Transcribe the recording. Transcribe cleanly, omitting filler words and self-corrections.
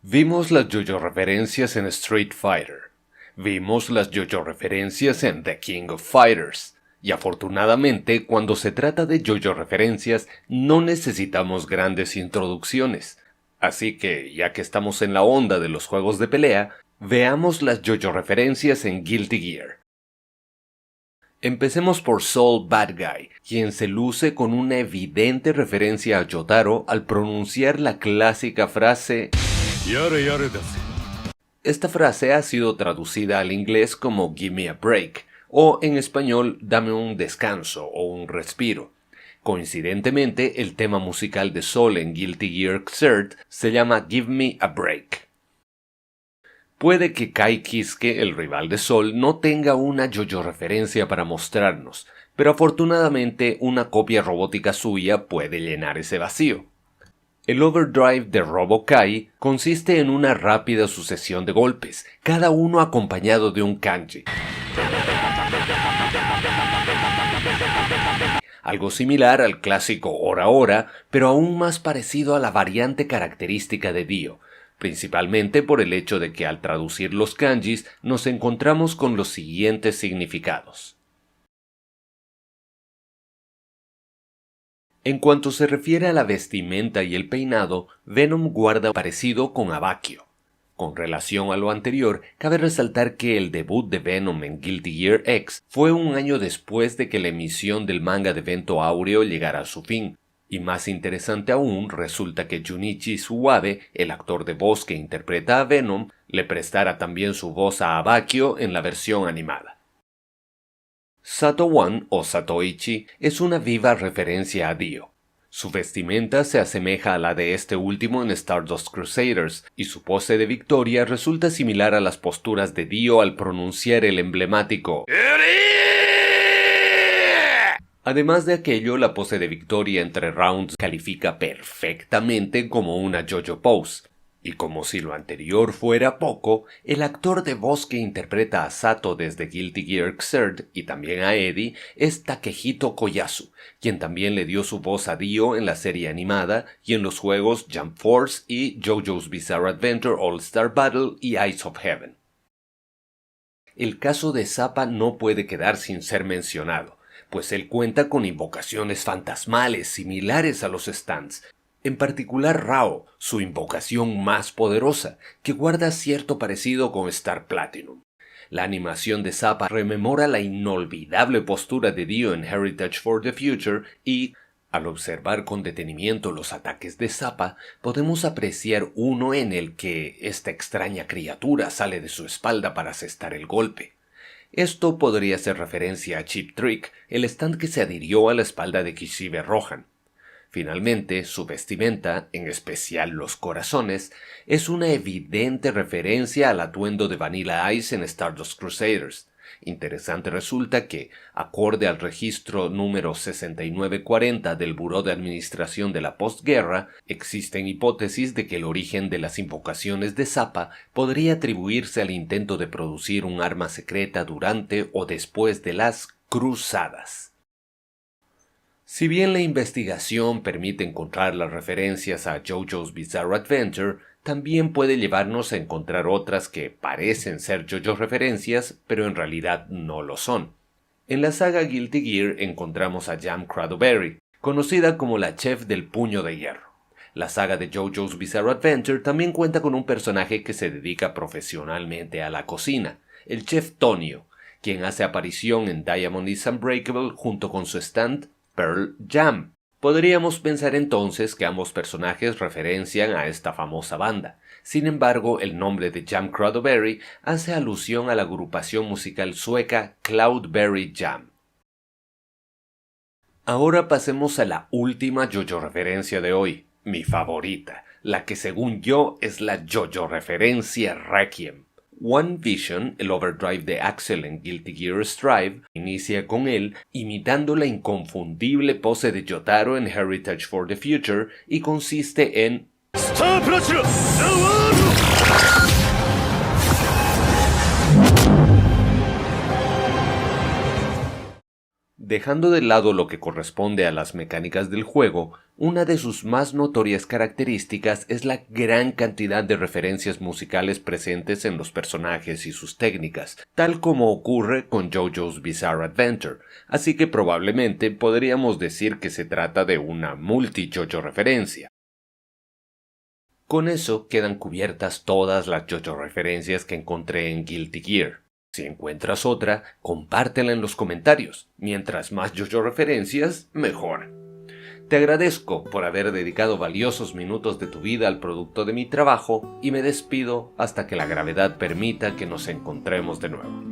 Vimos las JoJo referencias en Street Fighter. Vimos las JoJo referencias en The King of Fighters. Y afortunadamente, cuando se trata de JoJo referencias, no necesitamos grandes introducciones. Así que, ya que estamos en la onda de los juegos de pelea, veamos las JoJo referencias en Guilty Gear. Empecemos por Soul Bad Guy, quien se luce con una evidente referencia a Jotaro al pronunciar la clásica frase "Yare yare daze". Esta frase ha sido traducida al inglés como "Give me a break", o en español "Dame un descanso" o un respiro. Coincidentemente, el tema musical de Soul en Guilty Gear Xrd se llama "Give me a break". Puede que Kai Kiske, el rival de Soul, no tenga una JoJo referencia para mostrarnos, pero afortunadamente una copia robótica suya puede llenar ese vacío. El overdrive de Robo-Kai consiste en una rápida sucesión de golpes, cada uno acompañado de un kanji. Algo similar al clásico Ora Ora, pero aún más parecido a la variante característica de Dio, principalmente por el hecho de que al traducir los kanjis nos encontramos con los siguientes significados. En cuanto se refiere a la vestimenta y el peinado, Venom guarda parecido con Abakio. Con relación a lo anterior, cabe resaltar que el debut de Venom en Guilty Gear X fue un año después de que la emisión del manga de Evento Áureo llegara a su fin, y más interesante aún resulta que Junichi Suwabe, el actor de voz que interpreta a Venom, le prestara también su voz a Abakio en la versión animada. Sato One o Satoichi es una viva referencia a Dio. Su vestimenta se asemeja a la de este último en Stardust Crusaders, y su pose de victoria resulta similar a las posturas de Dio al pronunciar el emblemático Además de aquello, la pose de victoria entre rounds califica perfectamente como una JoJo pose. Y como si lo anterior fuera poco, el actor de voz que interpreta a Sato desde Guilty Gear Xrd y también a Eddie es Takehito Koyasu, quien también le dio su voz a Dio en la serie animada y en los juegos Jump Force y JoJo's Bizarre Adventure All-Star Battle y Eyes of Heaven. El caso de Zappa no puede quedar sin ser mencionado, pues él cuenta con invocaciones fantasmales similares a los stands, en particular Rao, su invocación más poderosa, que guarda cierto parecido con Star Platinum. La animación de Zappa rememora la inolvidable postura de Dio en Heritage for the Future y, al observar con detenimiento los ataques de Zappa, podemos apreciar uno en el que esta extraña criatura sale de su espalda para asestar el golpe. Esto podría ser referencia a Cheap Trick, el stand que se adhirió a la espalda de Kishibe Rohan. Finalmente, su vestimenta, en especial los corazones, es una evidente referencia al atuendo de Vanilla Ice en Stardust Crusaders. Interesante resulta que, acorde al registro número 6940 del Buró de Administración de la Postguerra, existen hipótesis de que el origen de las invocaciones de Zappa podría atribuirse al intento de producir un arma secreta durante o después de las Cruzadas. Si bien la investigación permite encontrar las referencias a JoJo's Bizarre Adventure, también puede llevarnos a encontrar otras que parecen ser JoJo referencias, pero en realidad no lo son. En la saga Guilty Gear encontramos a Jam Cradleberry, conocida como la chef del puño de hierro. La saga de JoJo's Bizarre Adventure también cuenta con un personaje que se dedica profesionalmente a la cocina, el chef Tonio, quien hace aparición en Diamond is Unbreakable junto con su stand Pearl Jam. Podríamos pensar entonces que ambos personajes referencian a esta famosa banda. Sin embargo, el nombre de Jam Cradleberry hace alusión a la agrupación musical sueca Cloudberry Jam. Ahora pasemos a la última JoJo referencia de hoy, mi favorita, la que según yo es la JoJo referencia Requiem. One Vision, el overdrive de Axel en Guilty Gear Strive, inicia con él imitando la inconfundible pose de Jotaro en Heritage for the Future y consiste en Dejando de lado lo que corresponde a las mecánicas del juego, una de sus más notorias características es la gran cantidad de referencias musicales presentes en los personajes y sus técnicas, tal como ocurre con JoJo's Bizarre Adventure, así que probablemente podríamos decir que se trata de una multi-JoJo referencia. Con eso quedan cubiertas todas las JoJo referencias que encontré en Guilty Gear. Si encuentras otra, compártela en los comentarios. Mientras más JoJo referencias, mejor. Te agradezco por haber dedicado valiosos minutos de tu vida al producto de mi trabajo y me despido hasta que la gravedad permita que nos encontremos de nuevo.